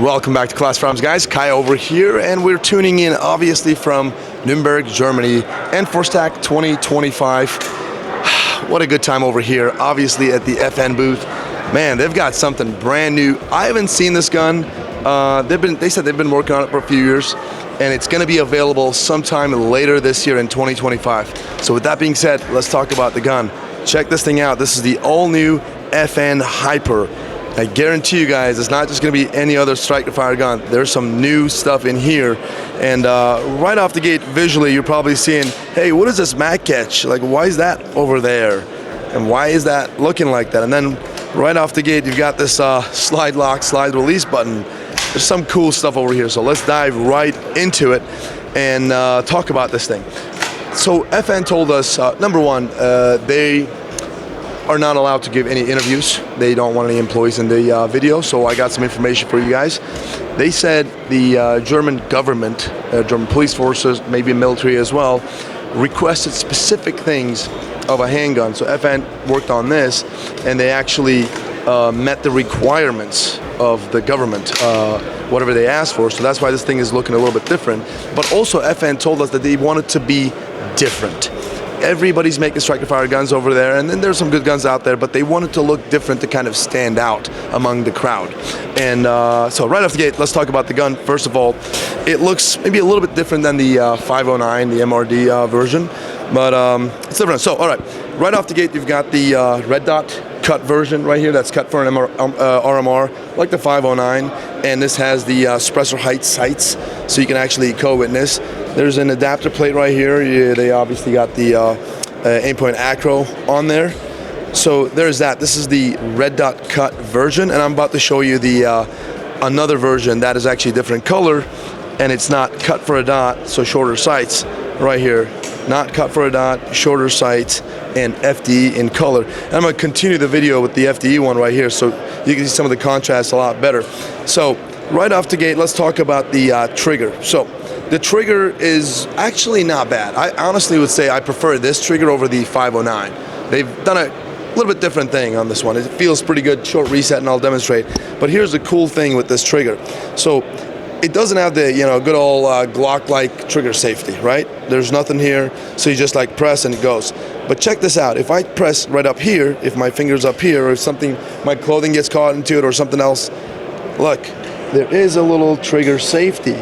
Welcome back to Class Farms, guys. Kai over here, and we're tuning in obviously from Nuremberg, Germany, and Forstack 2025. What a good time over here, obviously at the FN booth. Man, they've got something brand new. I haven't seen this gun. They said they've been working on it for a few years, and it's going to be available sometime later this year in 2025. So with that being said, let's talk about the gun. Check this thing out. This is the all-new FN HiPer. I guarantee you guys, it's not just going to be any other strike-to-fire gun. There's some new stuff in here, and right off the gate, visually, you're probably seeing, hey, what is this mag catch? Like, why is that over there? And why is that looking like that? And then right off the gate, you've got this slide lock, slide release button. There's some cool stuff over here, so let's dive right into it and talk about this thing. So FN told us, number one, they are not allowed to give any interviews. They don't want any employees in the video, so I got some information for you guys. They said the German government, German police forces, maybe military as well, requested specific things of a handgun. So FN worked on this, and they actually met the requirements of the government, whatever they asked for. So that's why this thing is looking a little bit different. But also FN told us that they wanted to be different. Everybody's making strike-to-fire guns over there, and then there's some good guns out there, but they wanted to look different to kind of stand out among the crowd. And so right off the gate, let's talk about the gun. First of all, it looks maybe a little bit different than the 509, the MRD version, but it's different. So, all right off the gate, you've got the red dot cut version right here. That's cut for an RMR, like the 509, and this has the suppressor height sights, so you can actually co-witness. There's an adapter plate right here. Yeah, they obviously got the Aimpoint Acro on there. So there's that. This is the red dot cut version, and I'm about to show you the another version that is actually a different color, and it's not cut for a dot, so shorter sights right here. Not cut for a dot, shorter sights, and FDE in color. And I'm going to continue the video with the FDE one right here, so you can see some of the contrast a lot better. So right off the gate, let's talk about the trigger. So the trigger is actually not bad. I honestly would say I prefer this trigger over the 509. They've done a little bit different thing on this one. It feels pretty good, short reset, and I'll demonstrate. But here's the cool thing with this trigger. So it doesn't have the good old Glock-like trigger safety, right? There's nothing here, so you just like press and it goes. But check this out. If I press right up here, if my finger's up here, or if something, my clothing gets caught into it or something else, look, there is a little trigger safety.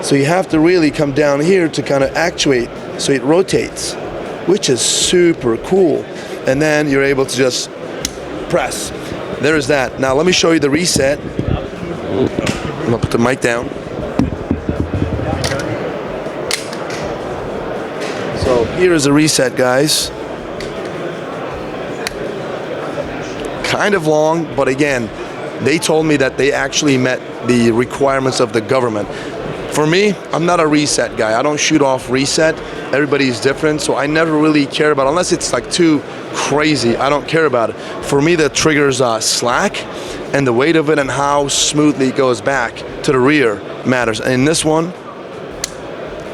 So you have to really come down here to kind of actuate so it rotates, which is super cool. And then you're able to just press. There's that. Now let me show you the reset. I'm gonna put the mic down. So here is a reset, guys. Kind of long, but again, they told me that they actually met the requirements of the government. For me, I'm not a reset guy. I don't shoot off reset. Everybody's different, so I never really care about it. Unless it's like too crazy, I don't care about it. For me, the trigger's slack, and the weight of it and how smoothly it goes back to the rear matters. And in this one,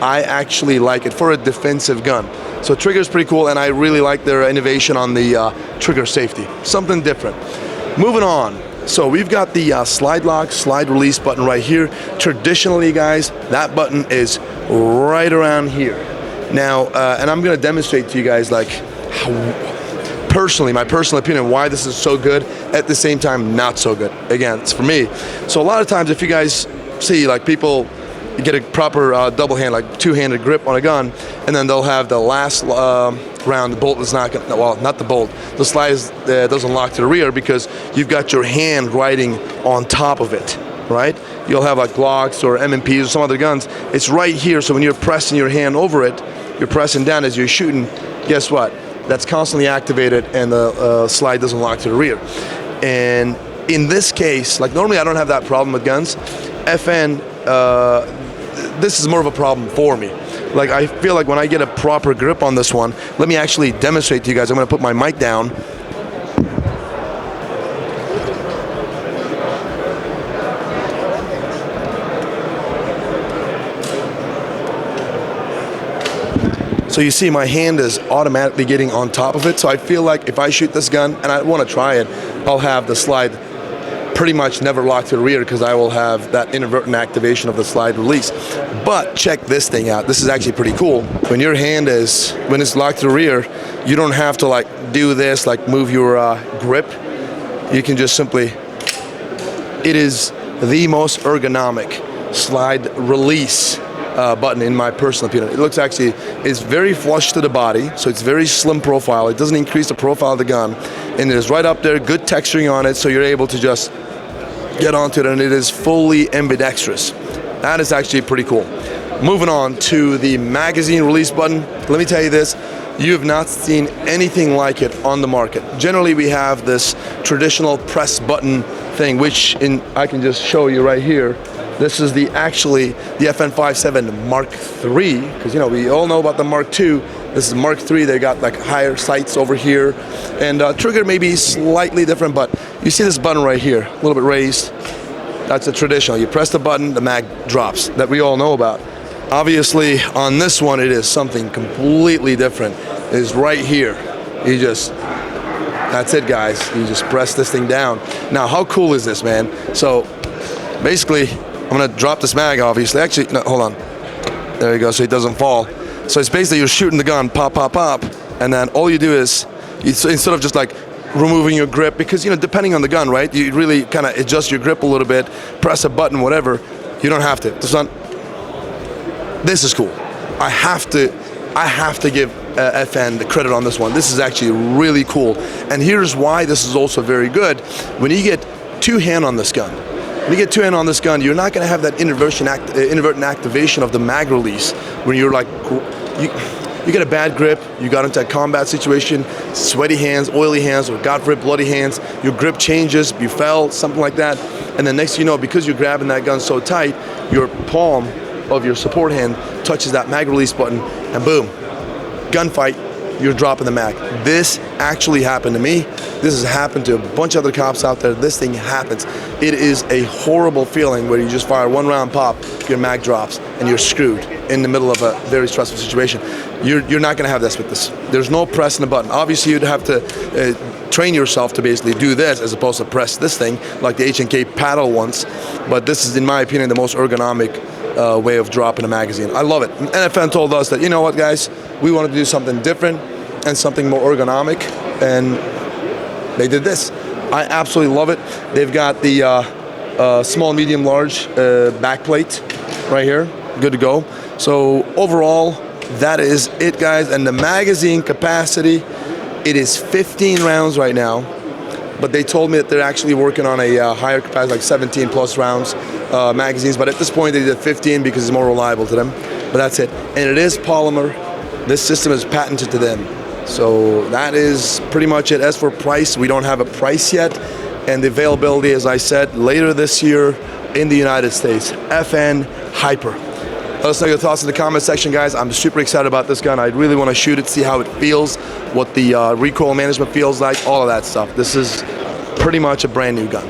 I actually like it for a defensive gun. So trigger's pretty cool, and I really like their innovation on the trigger safety. Something different. Moving on. So we've got the slide lock, slide release button right here. Traditionally, guys, that button is right around here. Now, and I'm gonna demonstrate to you guys like how, personally, my personal opinion, why this is so good, at the same time, not so good. Again, it's for me. So a lot of times, if you guys see like people get a proper double hand, like two-handed grip on a gun, and then they'll have the last round, the bolt is not gonna, well, not the bolt, the slide doesn't lock to the rear because you've got your hand riding on top of it, right? You'll have like Glocks or M&Ps or some other guns. It's right here, so when you're pressing your hand over it, you're pressing down as you're shooting, guess what? That's constantly activated, and the slide doesn't lock to the rear. And in this case, like normally I don't have that problem with guns. FN, this is more of a problem for me. Like I feel like when I get a proper grip on this one, let me actually demonstrate to you guys. I'm gonna put my mic down. So you see my hand is automatically getting on top of it. So I feel like if I shoot this gun and I want to try it, I'll have the slide pretty much never lock to the rear because I will have that inadvertent activation of the slide release. But check this thing out. This is actually pretty cool. When your hand is, when it's locked to the rear, you don't have to like do this, like move your grip. You can just simply, it is the most ergonomic slide release button in my personal opinion. It looks actually, it's very flush to the body, so it's very slim profile. It doesn't increase the profile of the gun, and it is right up there, good texturing on it, so you're able to just get onto it, and it is fully ambidextrous. That is actually pretty cool. Moving on to the magazine release button. Let me tell you this, you have not seen anything like it on the market. Generally, we have this traditional press button thing, which I can just show you right here. This is the FN57 Mark III, because we all know about the Mark II. This is Mark III. They got like higher sights over here, and trigger may be slightly different, but you see this button right here, a little bit raised. That's a traditional. You press the button, the mag drops, that we all know about. Obviously, on this one, it is something completely different. It is right here. You just, that's it, guys. You just press this thing down. Now, how cool is this, man? So, basically, I'm gonna drop this mag, obviously. Actually, no, hold on. There you go, so it doesn't fall. So it's basically you're shooting the gun, pop, pop, pop, and then all you do is, instead of just like removing your grip, because depending on the gun, right? You really kind of adjust your grip a little bit, press a button, whatever. You don't have to. This is cool. I have to give FN the credit on this one. This is actually really cool. And here's why this is also very good. When you get two hand on this gun, you're not going to have that inadvertent activation of the mag release when you're like, you get a bad grip, you got into a combat situation, sweaty hands, oily hands, or God forbid bloody hands, your grip changes, you fell, something like that, and then next thing you know, because you're grabbing that gun so tight, your palm of your support hand touches that mag release button, and boom, gunfight, you're dropping the mag. This actually happened to me. This has happened to a bunch of other cops out there. This thing happens. It is a horrible feeling where you just fire one round pop, your mag drops, and you're screwed in the middle of a very stressful situation. You're not going to have this with this. There's no pressing the button. Obviously, you'd have to train yourself to basically do this as opposed to press this thing like the H&K paddle ones. But this is, in my opinion, the most ergonomic way of dropping a magazine. I love it. FN told us that, you know what, guys, we wanted to do something different and something more ergonomic, and they did this. I absolutely love it. They've got the small, medium, large backplate right here, good to go. So overall, that is it, guys. And the magazine capacity, it is 15 rounds right now, but they told me that they're actually working on a higher capacity, like 17 plus rounds magazines, but at this point they did 15 because it's more reliable to them. But that's it. And it is polymer. This system is patented to them. So that is pretty much it. As for price, we don't have a price yet, and the availability, as I said, later this year in the United States. FN HiPer. Let us know your thoughts in the comment section, guys. I'm super excited about this gun. I really want to shoot it, see how it feels, what the recoil management feels like, all of that stuff. This is pretty much a brand new gun.